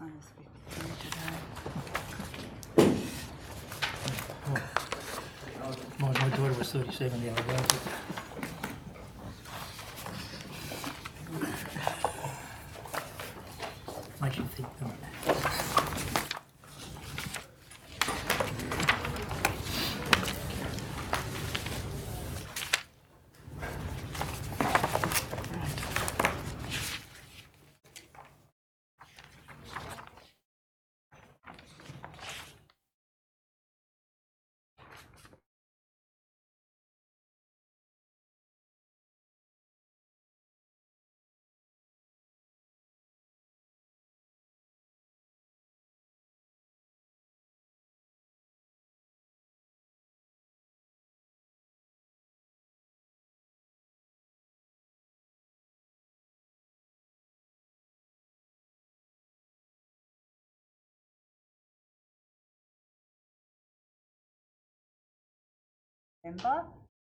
minus 53 today. My daughter was 37 the other day. Makes you think, doesn't it? Member.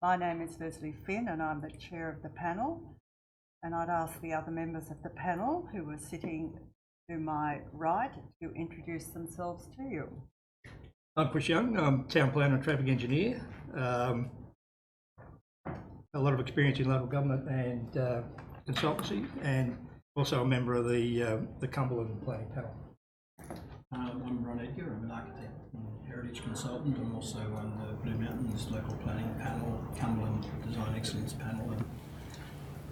My name is Leslie Finn and I'm the chair of the panel, and I'd ask the other members of the panel who are sitting to my right to introduce themselves to you. I'm Chris Young, I'm town planner and traffic engineer. A lot of experience in local government and consultancy, and also a member of the Cumberland Planning Panel. I'm Ron Edgar, I'm an architect and heritage consultant. I'm also on the Blue Mountains Local Planning Panel, Cumberland Design Excellence Panel, and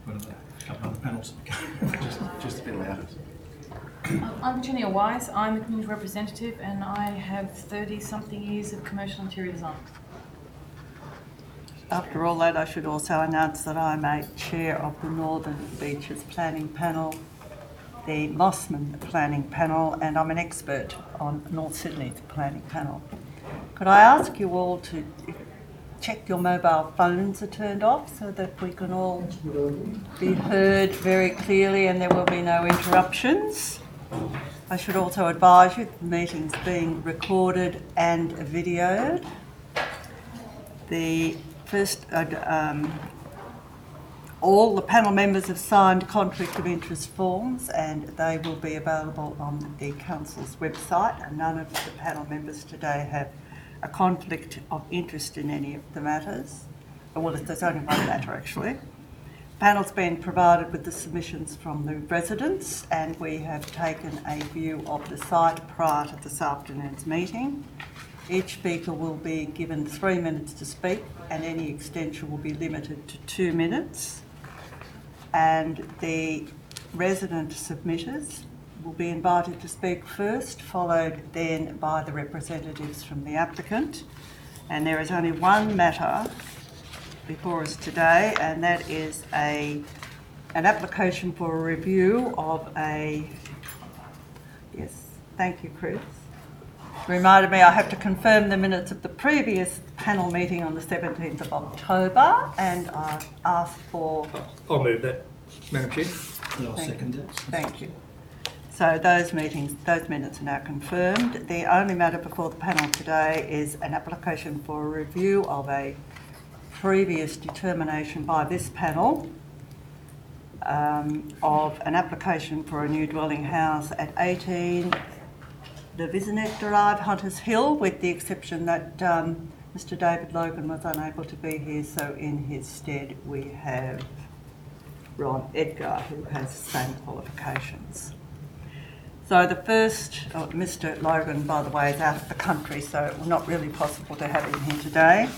what are the couple other panels? just a bit louder. I'm Virginia Wise, I'm the community representative and I have 30-something years of commercial interior design. After all that, I should also announce that I'm a chair of the Northern Beaches Planning Panel, the Mossman Planning Panel, and I'm an expert on North Sydney's Planning Panel. Could I ask you all to check your mobile phones are turned off so that we can all be heard very clearly and there will be no interruptions? I should also advise you that the meeting's being recorded and videoed. All the panel members have signed conflict of interest forms and they will be available on the council's website, and none of the panel members today have a conflict of interest in any of the matters. Well, there's only one matter actually. The panel's been provided with the submissions from the residents and we have taken a view of the site prior to this afternoon's meeting. Each speaker will be given 3 minutes to speak and any extension will be limited to 2 minutes. And the resident submitters will be invited to speak first, followed then by the representatives from the applicant. And there is only one matter before us today, and that is an application for a review of a... Yes, thank you, Chris. Reminded me I have to confirm the minutes of the previous panel meeting on the 17th of October, and I ask for... I'll move that, Madam Chair. And I'll second it. Thank you. So those minutes are now confirmed. The only matter before the panel today is an application for a review of a previous determination by this panel of an application for a new dwelling house at 18 the Vizinet Drive, Hunters Hill, with the exception that Mr David Logan was unable to be here, so in his stead we have Ron Edgar, who has the same qualifications. So the first, Mr Logan, by the way, is out of the country, so it will not really possible to have him here today.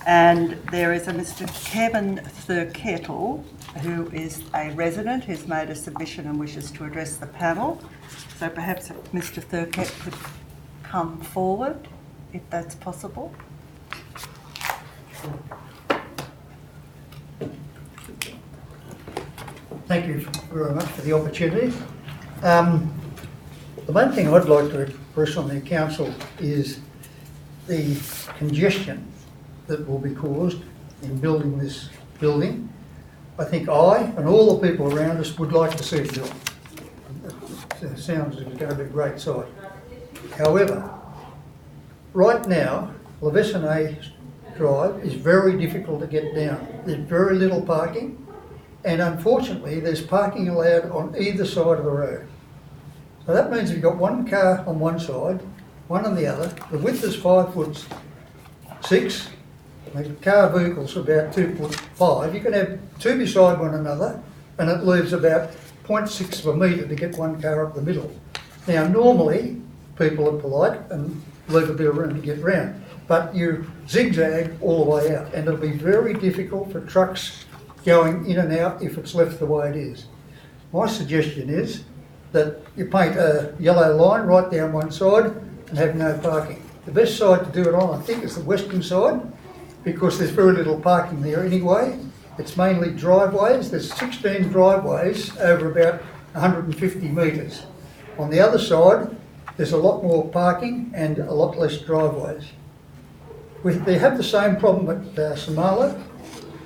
And there is a Mr Kevin Thurkettle, who is a resident who's made a submission and wishes to address the panel. So perhaps if Mr Thurkett could come forward, if that's possible. Thank you very much for the opportunity. The main thing I'd like to express on the council is the congestion that will be caused in building this building. I think I and all the people around us would like to see it built. It sounds as if it's going to be a great site. However, right now, Levesinay Drive is very difficult to get down. There's very little parking, and unfortunately there's parking allowed on either side of the road. So that means you've got one car on one side, one on the other. The width is 5'6". The car vehicle's about 2'5". You can have two beside one another, and it leaves about 0.6 of a metre to get one car up the middle. Now, normally, people are polite and leave a bit of room to get round, but you zigzag all the way out, and it'll be very difficult for trucks going in and out if it's left the way it is. My suggestion is that you paint a yellow line right down one side and have no parking. The best side to do it on, I think, is the western side, because there's very little parking there anyway. It's mainly driveways. There's 16 driveways over about 150 metres. On the other side, there's a lot more parking and a lot less driveways. They have the same problem at Samala.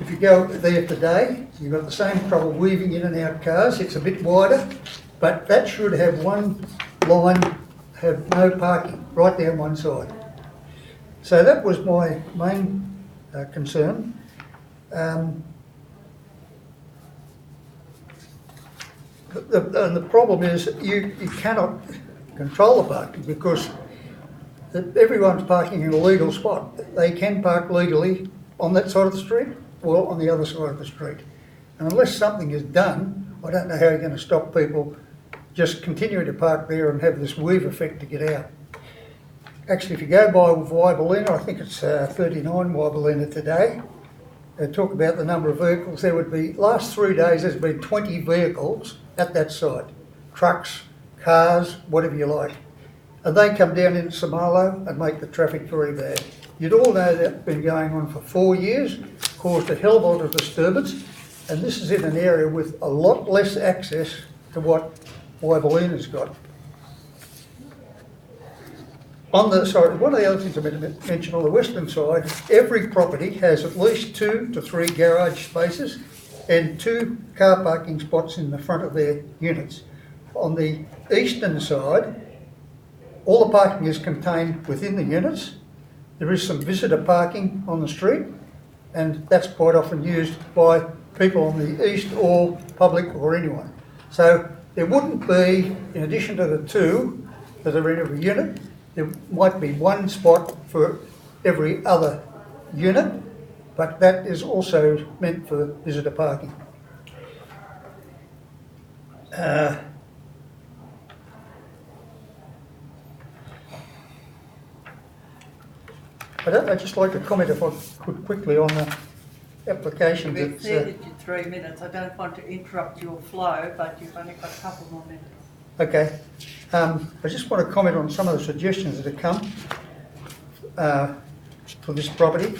If you go there today, you've got the same trouble weaving in and out cars. It's a bit wider, but that should have one line, have no parking, right down one side. So that was my main concern. And the problem is you cannot control the parking because everyone's parking in a legal spot. They can park legally on that side of the street or on the other side of the street. And unless something is done, I don't know how you're going to stop people just continuing to park there and have this weave effect to get out. Actually, if you go by Wyberlina, I think it's 39 Wyberlina today, they talk about the number of vehicles. There would be, last 3 days, there's been 20 vehicles at that site. Trucks, cars, whatever you like. And they come down into Samalo and make the traffic very bad. You'd all know that's been going on for 4 years, caused a hell of a lot of disturbance, and this is in an area with a lot less access to what Wyberlina's got. One of the other things I meant to mention, on the western side, every property has at least 2 to 3 garage spaces and 2 car parking spots in the front of their units. On the eastern side, all the parking is contained within the units. There is some visitor parking on the street, and that's quite often used by people on the east or public or anyone. So there wouldn't be, in addition to the 2 that are in every unit, there might be 1 spot for every other unit, but that is also meant for visitor parking. I'd just like to comment, if I could, quickly on the application. We've exceeded your 3 minutes. I don't want to interrupt your flow, but you've only got a couple more minutes. Okay. I just want to comment on some of the suggestions that have come for this property.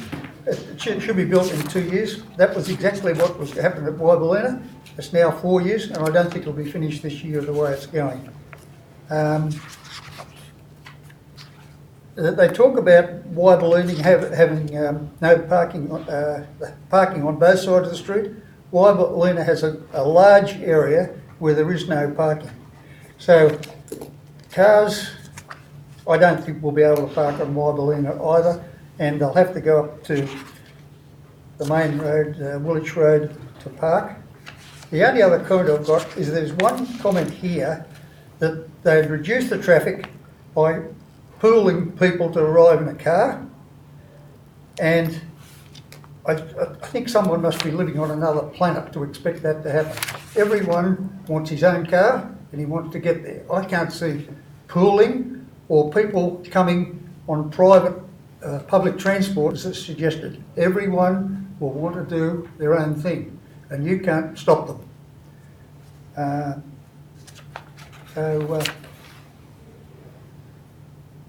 It should be built in 2 years. That was exactly what was happening at Wyberlina. It's now 4 years, and I don't think it'll be finished this year the way it's going. They talk about Wyberlina having no parking, parking on both sides of the street. Wyberlina has a large area where there is no parking. So cars, I don't think will be able to park on Wyberlina either, and they'll have to go up to the main road, Woolwich Road, to park. The only other comment I've got is there's one comment here that they'd reduce the traffic by pooling people to arrive in a car, and I think someone must be living on another planet to expect that to happen. Everyone wants his own car and he wants to get there. I can't see pooling or people coming on private public transport as it's suggested. Everyone will want to do their own thing and you can't stop them.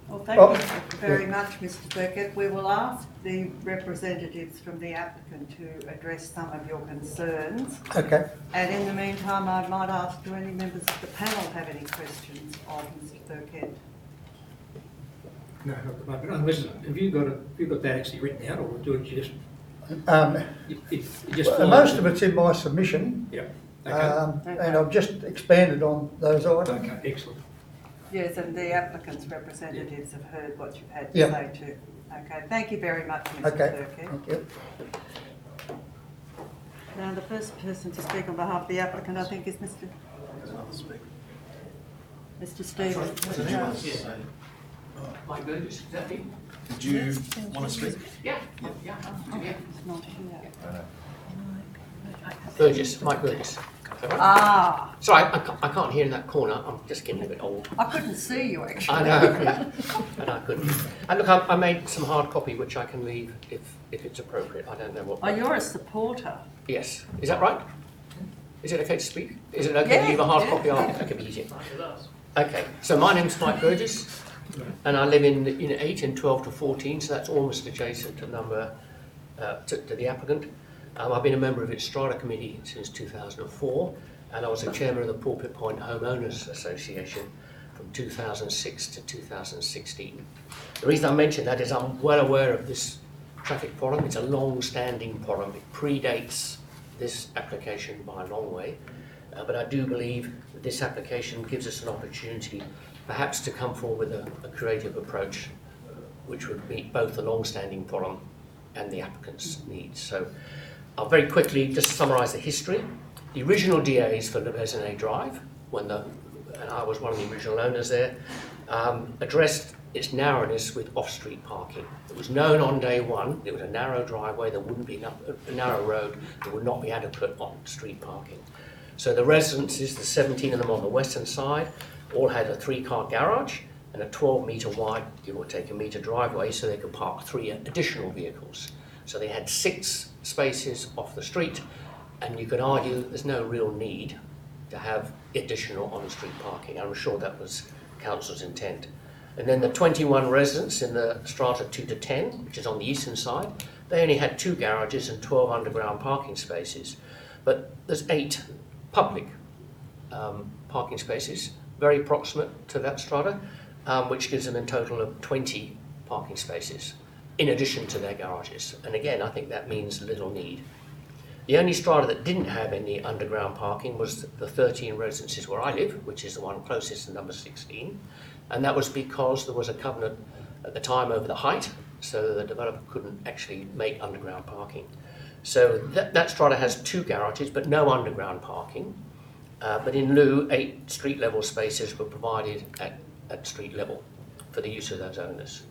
Well, thank you very much, Mr. Burkett. We will ask the representatives from the applicant to address some of your concerns. Okay. And in the meantime, I might ask, do any members of the panel have any questions of Mr. Burkett? No, not at the moment. Unless, have you got that actually written out, or do it just? Most of it's in my submission. Yeah. Okay. And I've just expanded on those items. Okay. Excellent. Yes, and the applicant's representatives have heard what you've had to Yeah. say too. Okay, thank you very much, Mr. Okay. Burkett. Thank you. Now, the first person to speak on behalf of the applicant, I think, is Mr. Mr. Stevens. Mike Burgess, is that me? Did you want to speak? Yeah. It's not here. Burgess, Mike Burgess. Ah, Sorry, I can't hear in that corner. I'm just getting a bit old. I couldn't see you actually. I know, yeah. And I couldn't. And look, I made some hard copy which I can leave if it's appropriate. I don't know what. Oh, you're a supporter. Yes, is that right? Is it okay to speak? Is it okay to leave a hard copy after? That could be easier. Okay, so my name's Mike Burgess, and I live in Unit 8 in 12 to 14, so that's almost adjacent to number to the applicant. I've been a member of its Strata Committee since 2004, and I was the chairman of the Pulpit Point Homeowners Association from 2006 to 2016. The reason I mention that is I'm well aware of this traffic problem. It's a long-standing problem. It predates this application by a long way, but I do believe that this application gives us an opportunity perhaps to come forward with a creative approach which would meet both the long-standing problem and the applicant's needs. So I'll very quickly just summarise the history. The original DAs for Le Besnay Drive, and I was one of the original owners there, addressed its narrowness with off-street parking. It was known on day one, it was a narrow driveway, there wouldn't be enough, a narrow road, there would not be adequate on-street parking. So the residences, the 17 of them on the western side, all had a 3-car garage and a 12-metre wide, give or take a metre driveway, so they could park 3 additional vehicles. So they had 6 spaces off the street, and you could argue there's no real need to have additional on-street parking. I'm sure that was Council's intent. And then the 21 residents in the strata 2 to 10, which is on the eastern side, they only had 2 garages and 12 underground parking spaces. But there's 8 public parking spaces, very proximate to that strata, which gives them a total of 20 parking spaces, in addition to their garages. And again, I think that means little need. The only strata that didn't have any underground parking was the 13 residences where I live, which is the one closest to number 16. And that was because there was a covenant at the time over the height, so the developer couldn't actually make underground parking. So that strata has 2 garages, but no underground parking. But in lieu, 8 street level spaces were provided at street level for the use of those owners.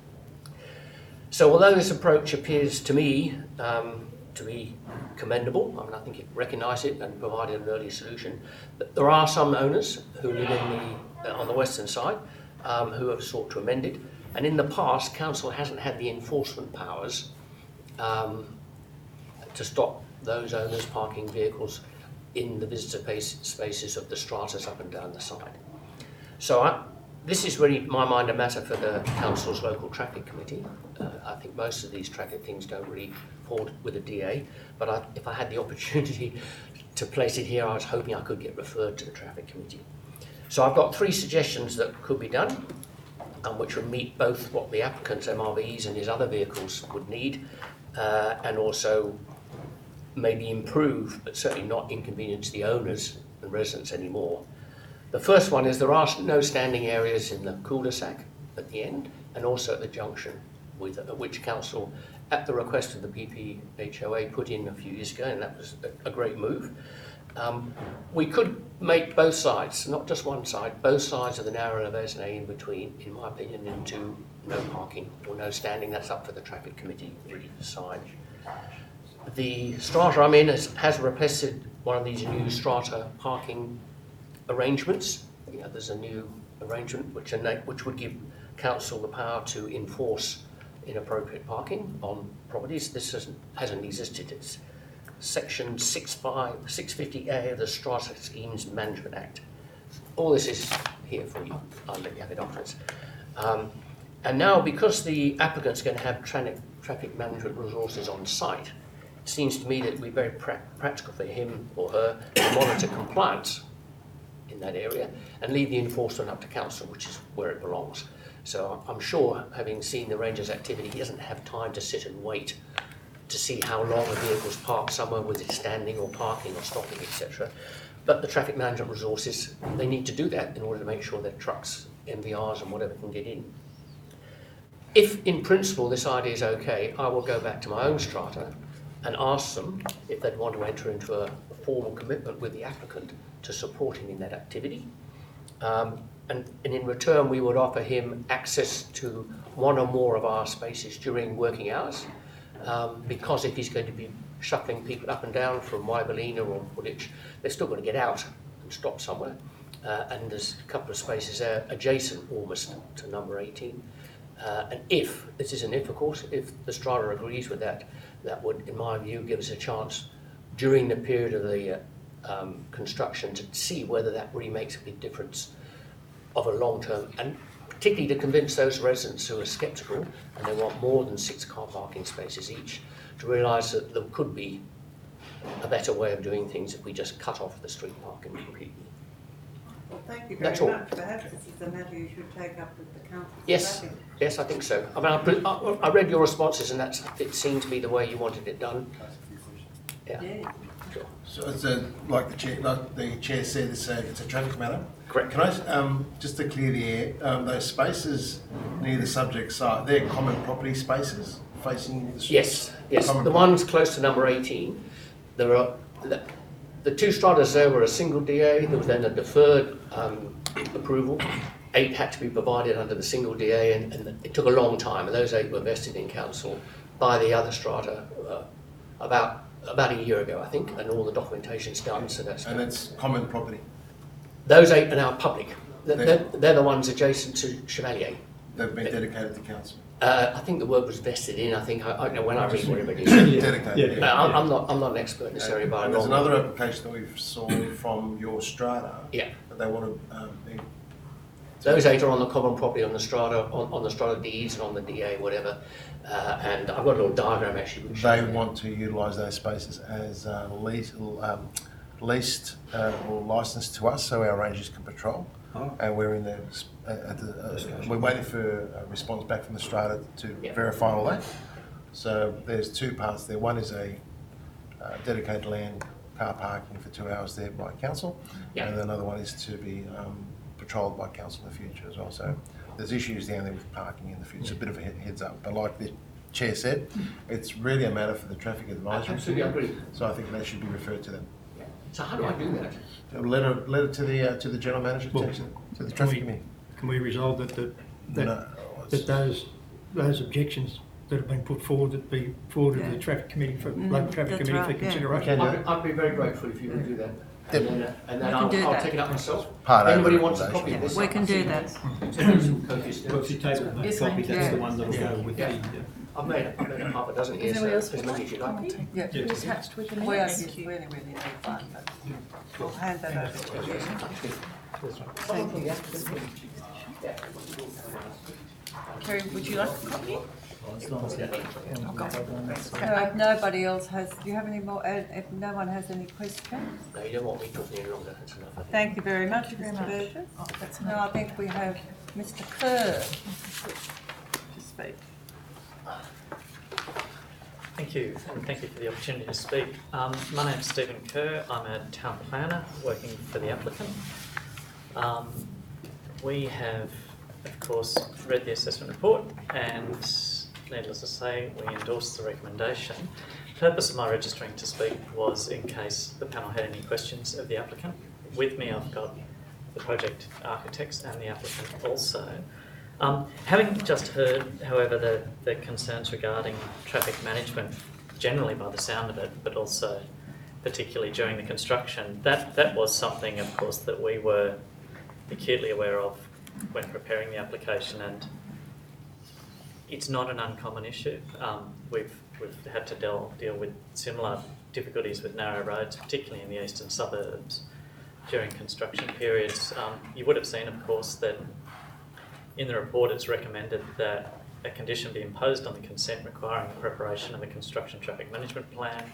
So although this approach appears to me to be commendable, I mean, I think it recognised it and provided an early solution, but there are some owners who live on the western side who have sought to amend it, and in the past council hasn't had the enforcement powers to stop those owners parking vehicles in the visitor spaces of the stratas up and down the side. So this is really, in my mind, a matter for the council's local traffic committee. I think most of these traffic things don't really fall with a DA, but if I had the opportunity to place it here, I was hoping I could get referred to the traffic committee. So I've got 3 suggestions that could be done, which would meet both what the applicant's MRVs and his other vehicles would need, and also maybe improve, but certainly not inconvenience the owners and residents anymore. The first one is there are no standing areas in the cul-de-sac at the end, and also at the junction, with which council, at the request of the PPHOA, put in a few years ago, and that was a great move. We could make both sides, not just one side, both sides of the narrow Le Besnay in between, in my opinion, into no parking or no standing. That's up for the traffic committee really to decide. The strata I'm in has requested one of these new strata parking arrangements. There's a new arrangement which would give council the power to enforce inappropriate parking on properties. This hasn't existed. It's Section 650A of the Strata Schemes Management Act. All this is here for you. I'll let you have it afterwards. And now, because the applicant's going to have traffic management resources on site, it seems to me that it would be very practical for him or her to monitor compliance in that area and leave the enforcement up to council, which is where it belongs. So I'm sure, having seen the ranger's activity, he doesn't have time to sit and wait to see how long a vehicle's parked somewhere, whether it's standing or parking or stopping, etc. But the traffic management resources, they need to do that in order to make sure that trucks, MVRs and whatever can get in. If in principle this idea is okay, I will go back to my own strata and ask them if they'd want to enter into a formal commitment with the applicant to support him in that activity. and in return we would offer him access to one or more of our spaces during working hours, because if he's going to be shuffling people up and down from Wyballina or Woolwich, they're still going to get out and stop somewhere. And there's a couple of spaces there adjacent almost to number 18. And if, this is an if of course, if the Strata agrees with that, that would, in my view, give us a chance during the period of the construction to see whether that really makes a big difference of a long term, and particularly to convince those residents who are sceptical and they want more than 6 car parking spaces each, to realise that there could be a better way of doing things if we just cut off the street parking completely. Well, thank you very That's all. much. Perhaps this is a matter you should take up with the council. Yes, yes, I think so. I mean, I read your responses, and it seemed to be the way you wanted it done. Yeah. Yeah. Sure. So it's like the chair said, it's a traffic matter. Correct. Can I, just to clear the air, those spaces near the subject site, they're common property spaces facing the street? Yes, yes. Common The property. ones close to number 18, there are the 2 stratas there were a single DA. There was then a deferred approval. 8 had to be provided under the single DA, and it took a long time. And those 8 were vested in council by the other strata about a year ago, I think, and all the documentation's done. So that's And it's common property. those 8 are now public. They're the ones adjacent to Chevalier. They've been dedicated to council. I think the word was vested in. I think I know when I read whatever it is. Dedicated. Yeah. I'm not an expert in this area, but And there's another application that we've saw from your strata. Yeah. That they want to. Those 8 are on the common property on the strata, on the strata deeds and on the DA, whatever. And I've got a little diagram actually. Which They want to utilise those spaces as leased or licensed to us, so our rangers can patrol. Oh. And we're in we're waiting for a response back from the strata to verify all that. So there's 2 parts there. One is a dedicated land car parking for 2 hours there by council, and another one is to be patrolled by council in the future as well. So there's issues down there with parking in the future. It's a bit of a heads up, but like the chair said, it's really a matter for the traffic advisory. Absolutely agree. So I think they should be referred to them. So how do I do that? A letter to the general manager, Well, to the traffic committee. Can we resolve that No, that those objections that have been put forward that be forwarded to the traffic committee for local traffic that's committee right, for yeah. consideration? Can do. I'd be very grateful if you would do that. Yep. And then We can do I'll that. take it up myself. Part A of Anybody the wants a copy of recommendation. this? We can do that. Well, if you table that Yes, copy, thank that's you. the one that'll go with Yeah. the. I've made half a dozen here, Is so anybody else as would many like as you to like. comment? Yeah. Attached with the We minutes. really need one, but we'll hand that over to you. Kerry, would you like a copy? So if nobody else has, do you have any more, if no one has any questions? No, you don't want me talking any longer, that's enough. I think. Thank you very much, very Mr. much. Burgess. Oh, that's Now I think we have Mr. Kerr to speak. Thank you, and thank you for the opportunity to speak. My name's Stephen Kerr. I'm a town planner working for the applicant. We have, of course, read the assessment report, and needless to say, we endorse the recommendation. The purpose of my registering to speak was in case the panel had any questions of the applicant. With me, I've got the project architects and the applicant also. Having just heard, however, the concerns regarding traffic management, generally by the sound of it, but also particularly during the construction, that was something, of course, that we were acutely aware of when preparing the application, and it's not an uncommon issue. We've had to deal with similar difficulties with narrow roads, particularly in the eastern suburbs during construction periods. You would have seen, of course, that in the report it's recommended that a condition be imposed on the consent requiring the preparation of a construction traffic management plan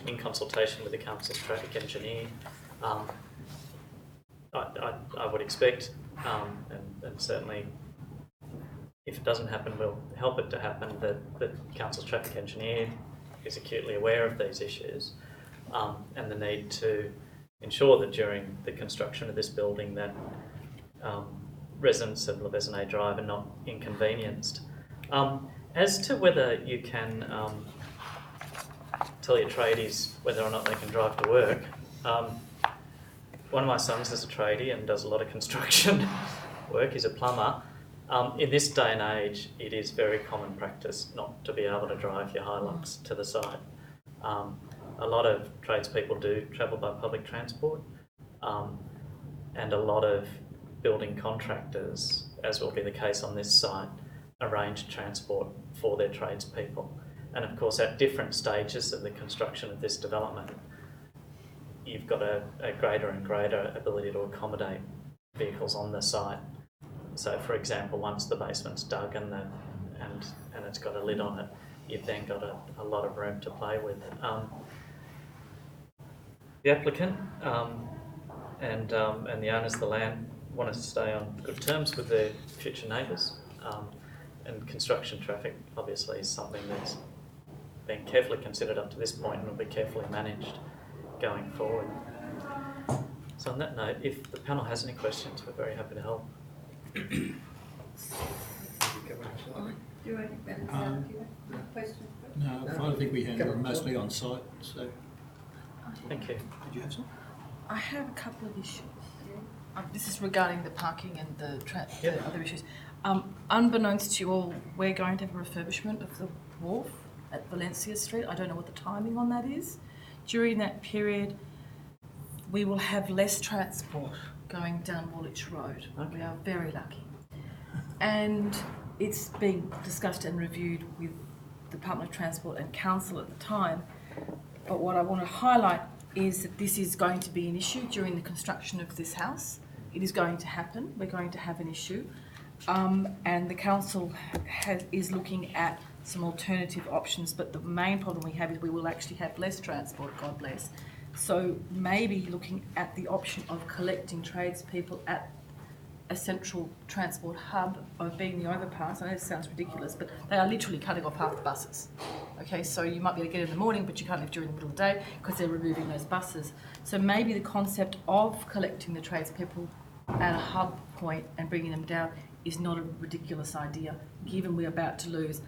in consultation with the council's traffic engineer. I would expect, and certainly if it doesn't happen, we'll help it to happen, that the council's traffic engineer is acutely aware of these issues and the need to ensure that during the construction of this building that residents of Levesenay Drive are not inconvenienced. As to whether you can tell your tradies whether or not they can drive to work, one of my sons is a tradie and does a lot of construction, work. He's a plumber. In this day and age, it is very common practice not to be able to drive your Hilux to the site. A lot of tradespeople do travel by public transport, and a lot of building contractors, as will be the case on this site, arrange transport for their tradespeople. And of course, at different stages of the construction of this development, you've got a greater and greater ability to accommodate vehicles on the site. So, for example, once the basement's dug and it's got a lid on it, you've then got a lot of room to play with. The applicant and the owners of the land want us to stay on good terms with their future neighbours, and construction traffic obviously is something that's been carefully considered up to this point and will be carefully managed going forward. So on that note, if the panel has any questions, we're very happy to help. Do you have questions? No, I think we handle them mostly on site, so. Thank you. Did you have some? I have a couple of issues. This is regarding the parking and the other issues. Unbeknownst to you all, we're going to have a refurbishment of the wharf at Valencia Street. I don't know what the timing on that is. During that period, we will have less transport going down Woolwich Road. We are very lucky. And it's being discussed and reviewed with the Department of Transport and Council at the time. But what I want to highlight is that this is going to be an issue during the construction of this house. It is going to happen. We're going to have an issue. And the council is looking at some alternative options, but the main problem we have is we will actually have less transport, God bless. So maybe looking at the option of collecting tradespeople at a central transport hub of being the overpass. I know it sounds ridiculous, but they are literally cutting off half the buses. Okay, so you might be able to get in the morning, but you can't leave during the middle of the day because they're removing those buses. So maybe the concept of collecting the tradespeople at a hub point and bringing them down is not a ridiculous idea, given we're about to lose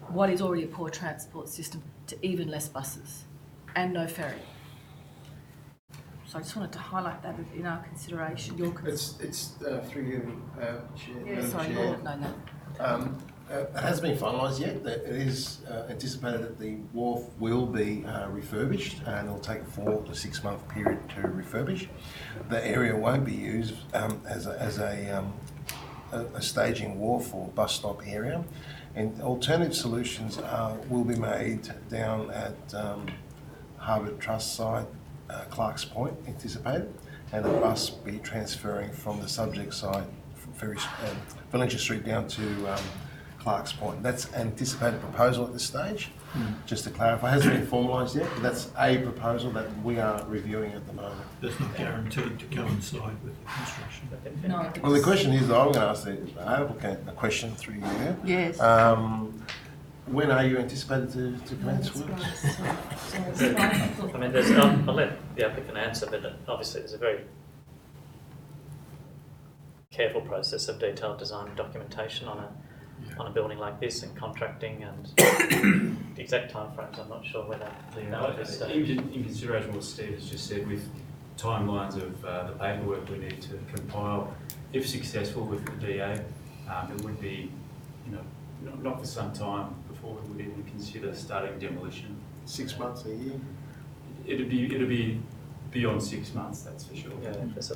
what is already a poor transport system to even less buses and no ferry. So I just wanted to highlight that in our consideration. It's through you, Chair. Yeah, sorry, Chair. no. It hasn't been finalised yet. It is anticipated that the wharf will be refurbished, and it'll take a 4 to 6 month period to refurbish. The area won't be used as a staging wharf or bus stop area, and alternative solutions will be made down at Harbour Trust site, Clark's Point, anticipated, and a bus be transferring from the subject site, Valencia Street, down to Clark's Point. That's anticipated proposal at this stage. Just to clarify, it hasn't been formalised yet, but that's a proposal that we are reviewing at the moment. That's not guaranteed to coincide with the construction. No. Well, the question is, I'm going to ask the applicant a question through you. Yes. When are you anticipated to commence work? I mean, I'll let the applicant answer, but obviously there's a very careful process of detailed design and documentation on a building like this, and contracting, and the exact timeframes I'm not sure whether they know at this stage. In consideration of what Steve has just said, with timelines of the paperwork we need to compile, if successful with the DA, it would be, not for some time before we would even consider starting demolition. 6 months, a year? It'd be beyond 6 months, that's for sure. Yeah, So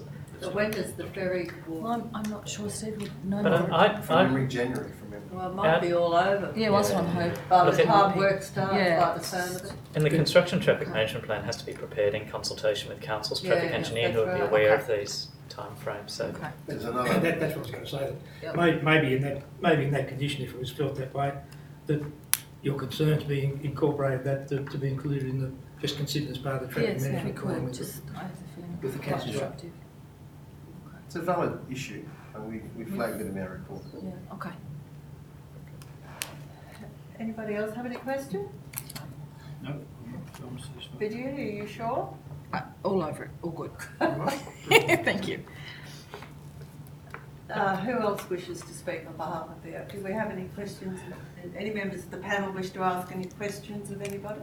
when does the ferry Well, I'm not sure Steve would know. but From memory, January, from memory. Well, it might be all over. Yeah, well, that's what I'm hoping. By Look, the it time would be. work starts, Yeah. by the sound of it. and the construction traffic management plan has to be prepared in consultation with council's traffic Yeah, engineer, who that's would be right. aware Okay. of these timeframes. So Okay. There's And another. that's what I was going to say. Yep. Maybe in that condition, if it was felt that way, that your concerns being incorporated, that to be included in the, just considered as part of the traffic Yes, if we management plan. could, with just, I have a feeling. with the quite council. disruptive. It's a valid issue, and we flagged it in our report. Yeah, okay. Anybody else have any questions? No, I'm satisfied. Virginia, are you sure? All over it, all good. Thank you. Who else wishes to speak on behalf of the, do we have any questions? Any members of the panel wish to ask any questions of anybody?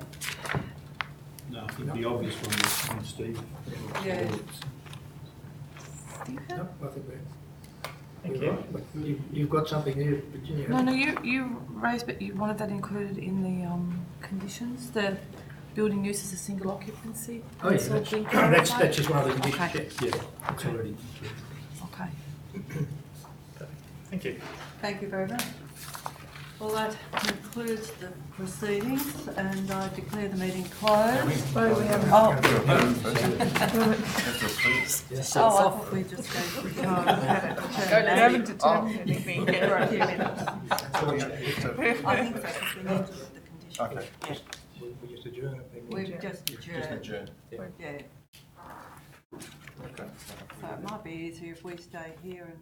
No, I think the obvious one was from Steve. Yeah. No, I think we're Thank You're you. right, but you've got something there, Virginia. No, you raised, but you wanted that included in the conditions, the building use as a single occupancy. Oh, yeah, That's all been that's clarified? just one of the conditions, Okay. yeah, it's already. Okay. Thank you. Thank you very much. Well, that concludes the proceedings and I declare the meeting closed. Oh, I thought we just gave you time. We haven't determined anything yet. For a few minutes. I think so, because we need to put the conditions. Okay. Yeah. We just adjourn it. then. We've just Just adjourned. adjourn. Yeah. Okay. So it might be easier if we stay here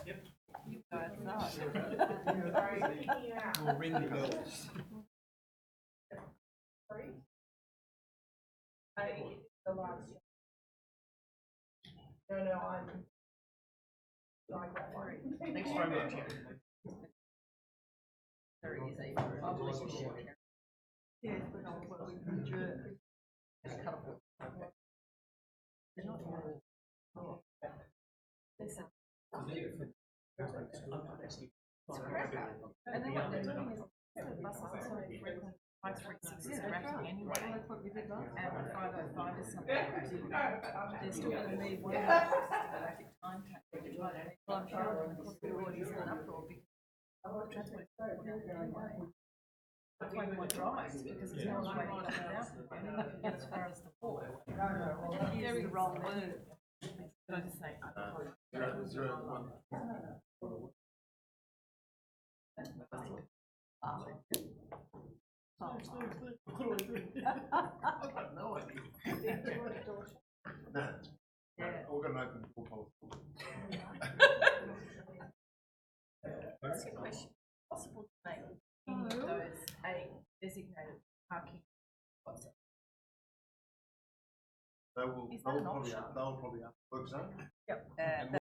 and you go outside. We'll ring the bells. Thanks very much. Yes, but well, we can adjourn. And then what they're doing is the buses are sort of frequent, 536 is racking anyway. That's what we did last time. And 505 is something racking. They're still going to need one traffic time table. Well, I'm sure everybody's in an uproar because Transport is anyway. That's why we want drives, because there's no one waiting up and down. And then you can get as far as the wall. use the wrong word. But I just say, I've got no idea. No. Yeah. We're going to open the policy. That's a question. Possible to make any of those a designated parking spots. They will Is that an probably option? they'll probably up work zone. Yep. And